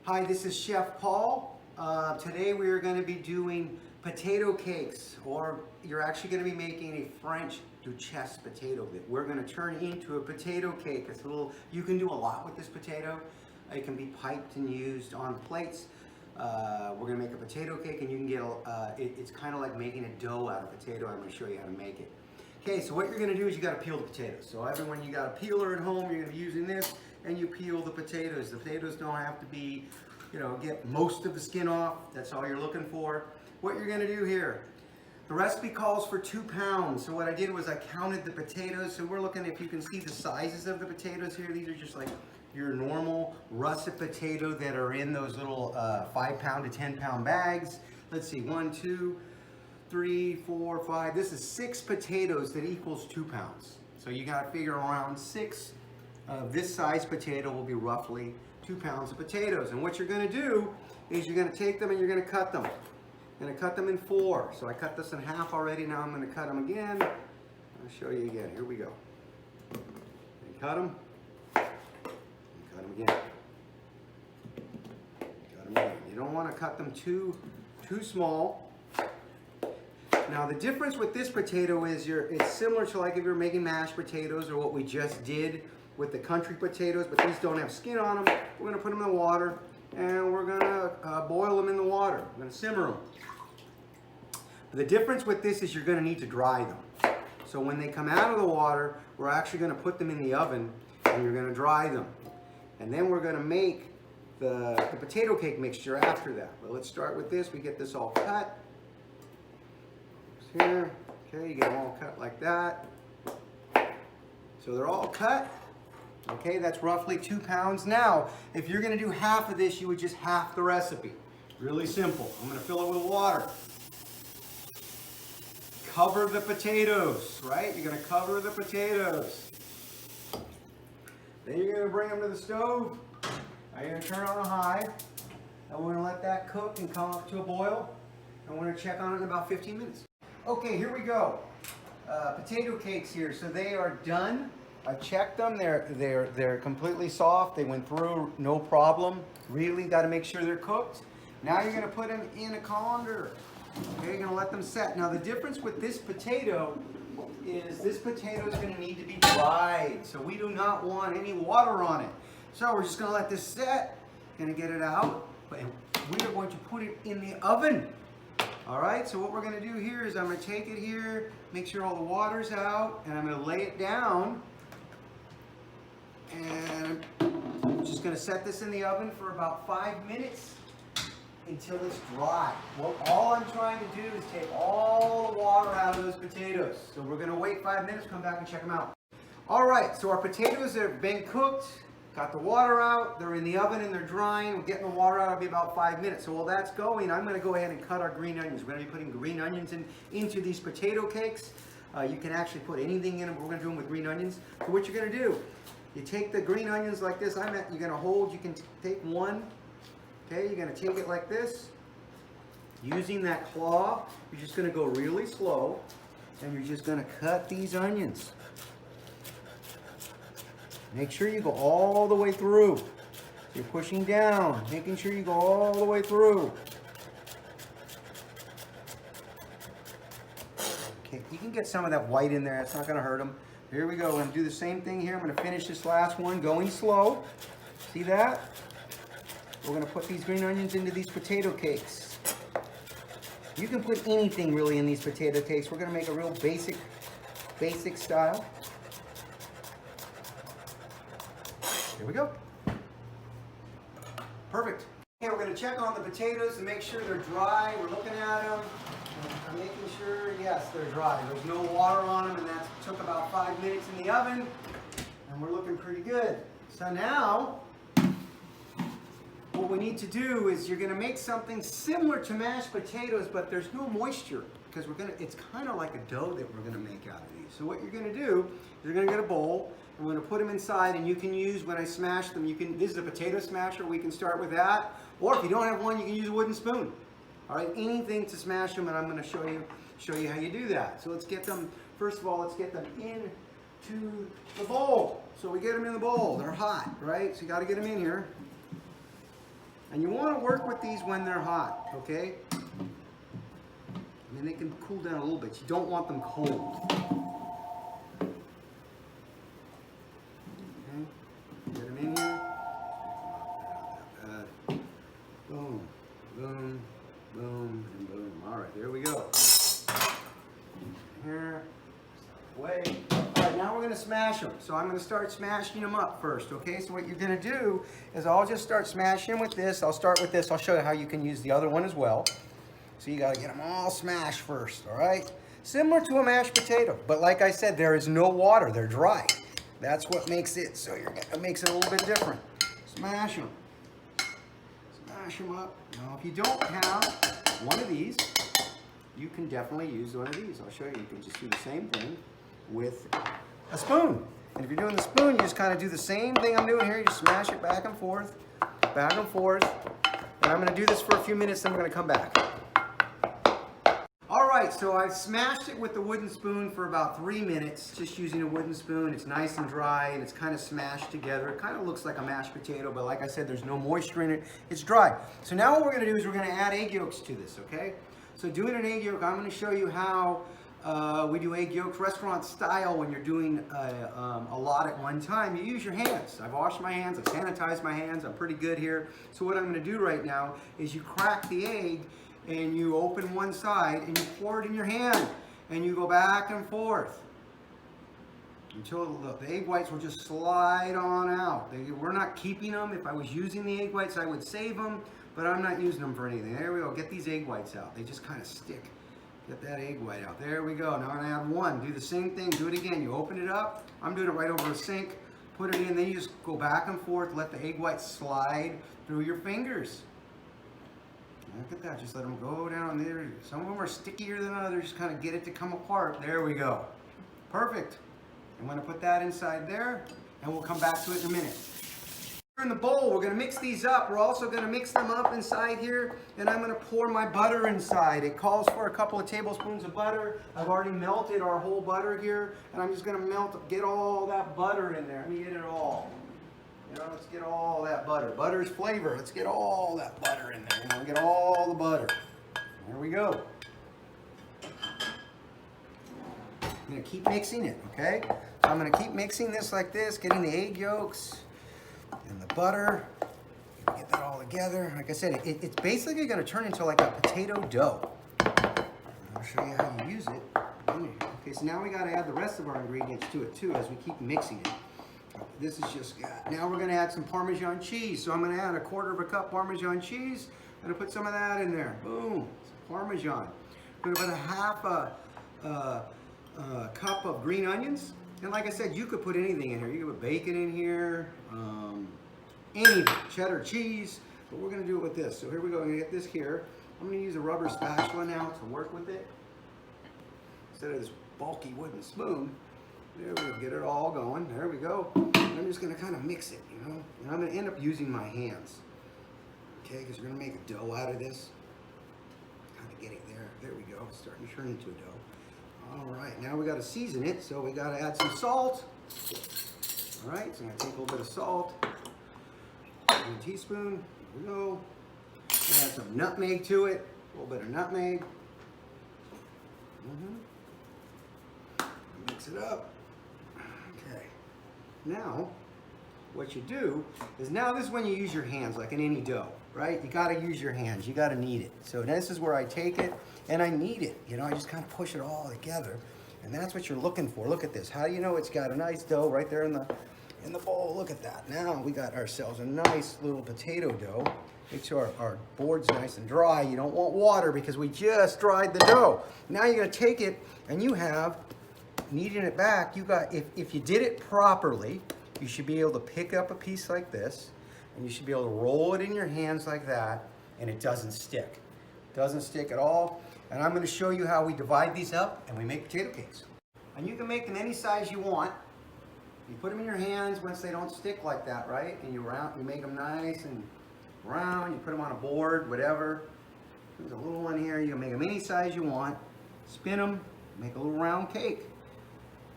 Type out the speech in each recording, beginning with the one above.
Hi, this is Chef Paul. Today we are going to be doing potato cakes, or you're actually going to be making a French duchesse potato that we're going to turn into a potato cake. It's a little, you can do a lot with this potato. It can be piped and used on plates. We're going to make a potato cake, and you can get it's kind of like making a dough out of potato. I'm going to show you how to make it. Okay, so what you're going to do is you got to peel the potatoes. So everyone, you got a peeler at home. You're going to be using this, and you peel the potatoes. The potatoes don't have to be, get most of the skin off. That's all you're looking for. What you're going to do here, the recipe calls for 2 pounds. So what I did was I counted the potatoes. So we're looking, if you can see the sizes of the potatoes here, these are just like your normal russet potato that are in those little 5 pound to 10 pound bags. Let's see, 1, 2, 3, 4, 5. This is 6 potatoes that equals 2 pounds. So you got to figure around 6 of this size potato will be roughly 2 pounds of potatoes. And what you're going to do is you're going to take them and you're going to cut them. I'm going to cut them in 4. So I cut this in half already. Now I'm going to cut them again. I'll show you again. Here we go. And cut them. And cut them again. Cut them again. You don't want to cut them too small. Now the difference with this potato is it's similar to like if you're making mashed potatoes or what we just did with the country potatoes, but these don't have skin on them. We're going to put them in the water and we're going to boil them in the water. We're going to simmer them. But the difference with this is you're going to need to dry them. So when they come out of the water, we're actually going to put them in the oven and you're going to dry them. And then we're going to make the potato cake mixture after that. But let's start with this. We get this all cut. Here, okay, you get them all cut like that. So they're all cut. Okay, that's roughly 2 pounds. Now, if you're going to do half of this, you would just half the recipe. Really simple. I'm going to fill it with water. Cover the potatoes, right? You're going to cover the potatoes. Then you're going to bring them to the stove. Now you're going to turn on a high. And we're going to let that cook and come up to a boil. And we're going to check on it in about 15 minutes. Okay, here we go. Potato cakes here. So they are done. I checked them. They're completely soft. They went through no problem. Really got to make sure they're cooked. Now you're going to put them in a colander. Okay, you're going to let them set. Now the difference with this potato is this potato is going to need to be dried. So we do not want any water on it. So we're just going to let this set. Going to get it out. And we are going to put it in the oven. All right, so what we're going to do here is I'm going to take it here, make sure all the water's out, and I'm going to lay it down. And I'm just going to set this in the oven for about 5 minutes until it's dry. Well, all I'm trying to do is take all the water out of those potatoes. So we're going to wait 5 minutes, come back and check them out. All right, so our potatoes have been cooked. Got the water out, they're in the oven and they're drying. We're getting the water out, it'll be about 5 minutes. So while that's going, I'm going to go ahead and cut our green onions. We're going to be putting green onions into these potato cakes. You can actually put anything in them, but we're going to do them with green onions. So what you're going to do, you take the green onions like this. You're going to hold, you can take one. Okay, you're going to take it like this. Using that claw, you're just going to go really slow. And you're just going to cut these onions. Make sure you go all the way through. You're pushing down, making sure you go all the way through. Okay, you can get some of that white in there. It's not going to hurt them. Here we go. I'm going to do the same thing here. I'm going to finish this last one going slow. See that? We're going to put these green onions into these potato cakes. You can put anything really in these potato cakes. We're going to make a real basic style. Here we go. Perfect. Okay, we're going to check on the potatoes to make sure they're dry. We're looking at them. I'm making sure, yes, they're dry. There's no water on them, and that took about 5 minutes in the oven. And we're looking pretty good. So now, what we need to do is you're going to make something similar to mashed potatoes, but there's no moisture because it's kind of like a dough that we're going to make out of these. So what you're going to do is you're going to get a bowl. I'm going to put them inside, and you can use, when I smash them, this is a potato smasher, we can start with that. Or if you don't have one, you can use a wooden spoon. All right, anything to smash them, and I'm going to show you how you do that. So let's get them, first of all, let's get them into the bowl. So we get them in the bowl, they're hot, right? So you got to get them in here. And you want to work with these when they're hot, okay? I mean, they can cool down a little bit. You don't want them cold. Okay, get them in here. Boom, boom, boom, and boom. All right, there we go. Here, away. All right, now we're gonna smash them. So I'm gonna start smashing them up first, okay? So what you're gonna do is I'll just start smashing with this. I'll start with this. I'll show you how you can use the other one as well. So you gotta get them all smashed first, all right? Similar to a mashed potato, but like I said, there is no water, they're dry. That's what makes it, so it makes it a little bit different. Smash them. Smash them up. Now, if you don't have one of these, you can definitely use one of these. I'll show you. You can just do the same thing with a spoon. And if you're doing the spoon, you just kind of do the same thing I'm doing here. You just smash it back and forth, back and forth. And I'm going to do this for a few minutes, then we're going to come back. All right, so I've smashed it with the wooden spoon for about 3 minutes, just using a wooden spoon. It's nice and dry, and it's kind of smashed together. It kind of looks like a mashed potato, but like I said, there's no moisture in it. It's dry. So now what we're going to do is we're going to add egg yolks to this, okay? So doing an egg yolk, I'm going to show you how we do egg yolks restaurant style when you're doing a lot at one time. You use your hands. I've washed my hands. I've sanitized my hands. I'm pretty good here. So what I'm going to do right now is you crack the egg, and you open one side and you pour it in your hand and you go back and forth until the egg whites will just slide on out. We're not keeping them. If I was using the egg whites, I would save them, but I'm not using them for anything. There we go. Get these egg whites out. They just kind of stick. Get that egg white out. There we go. Now I'm going to add one. Do the same thing. Do it again. You open it up. I'm doing it right over a sink. Put it in. Then you just go back and forth. Let the egg whites slide through your fingers. Look at that, just let them go down there. Some of them are stickier than others, just kind of get it to come apart. There we go. Perfect. I'm going to put that inside there, and we'll come back to it in a minute. In the bowl, we're going to mix these up. We're also going to mix them up inside here, and I'm going to pour my butter inside. It calls for a couple of tablespoons of butter. I've already melted our whole butter here, and I'm just going to get all that butter in there. Let me get it all. You know, let's get all that butter. Butter's flavor. Let's get all that butter in there. You know, get all the butter. There we go. I'm going to keep mixing it, okay? So I'm going to keep mixing this like this, getting the egg yolks and the butter. Get that all together. Like I said, it's basically going to turn into like a potato dough. I'll show you how you use it. Okay, so now we got to add the rest of our ingredients to it too as we keep mixing it. This is just, now we're going to add some Parmesan cheese. So I'm going to add 1/4 cup Parmesan cheese. I'm going to put some of that in there. Boom, some Parmesan. I'm going to put a 1/2 cup of green onions. And like I said, you could put anything in here. You could put bacon in here, anything, cheddar cheese. But we're going to do it with this. So here we go. I'm going to get this here. I'm going to use a rubber spatula now to work with it instead of this bulky wooden spoon. There we go, get it all going. There we go. And I'm just going to kind of mix it, you know. And I'm going to end up using my hands. Okay, because we're going to make a dough out of this. Kind of get it there. There we go. It's starting to turn into a dough. All right, now we got to season it. So we got to add some salt. All right, so I'm going to take a little bit of salt. 1 teaspoon. There we go. Add some nutmeg to it. A little bit of nutmeg. Mix it up. Okay. Now, what you do is now this is when you use your hands, like in any dough, right? You got to use your hands. You got to knead it. So this is where I take it and I knead it. You know, I just kind of push it all together, and that's what you're looking for. Look at this. How do you know it's got a nice dough right there in the bowl? Look at that. Now we got ourselves a nice little potato dough. Make sure our board's nice and dry. You don't want water because we just dried the dough. Now you're going to take it and you have kneading it back. You got, if you did it properly, you should be able to pick up a piece like this, and you should be able to roll it in your hands like that, and it doesn't stick. It doesn't stick at all. And I'm going to show you how we divide these up and we make potato cakes. And you can make them any size you want. You put them in your hands once they don't stick like that, right? And you make them nice and round. You put them on a board, whatever. There's a little one here. You can make them any size you want. Spin them, make a little round cake.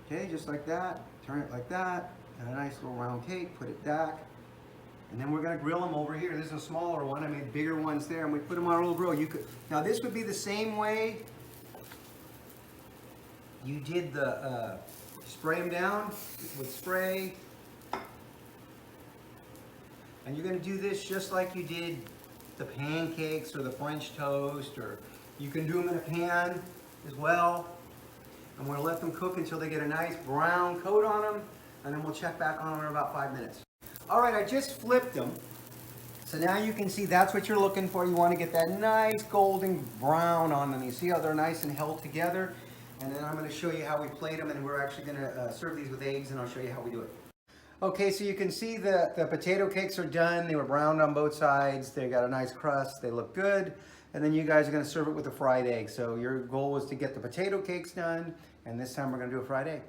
Okay, just like that. Turn it like that. And a nice little round cake. Put it back. And then we're gonna grill them over here. This is a smaller one. I made bigger ones there, and we put them on a little grill. You could, now this would be the same way you did the, spray them down with spray. And you're gonna do this just like you did the pancakes or the French toast, or you can do them in a pan as well. I'm gonna let them cook until they get a nice brown coat on them, and then we'll check back on them in about 5 minutes. All right, I just flipped them. So now you can see that's what you're looking for. You wanna get that nice golden brown on them. You see how they're nice and held together? And then I'm gonna show you how we plate them, and we're actually gonna serve these with eggs, and I'll show you how we do it. Okay, so you can see the potato cakes are done. They were browned on both sides. They got a nice crust. They look good. And then you guys are gonna serve it with a fried egg. So your goal was to get the potato cakes done, and this time we're gonna do a fried egg.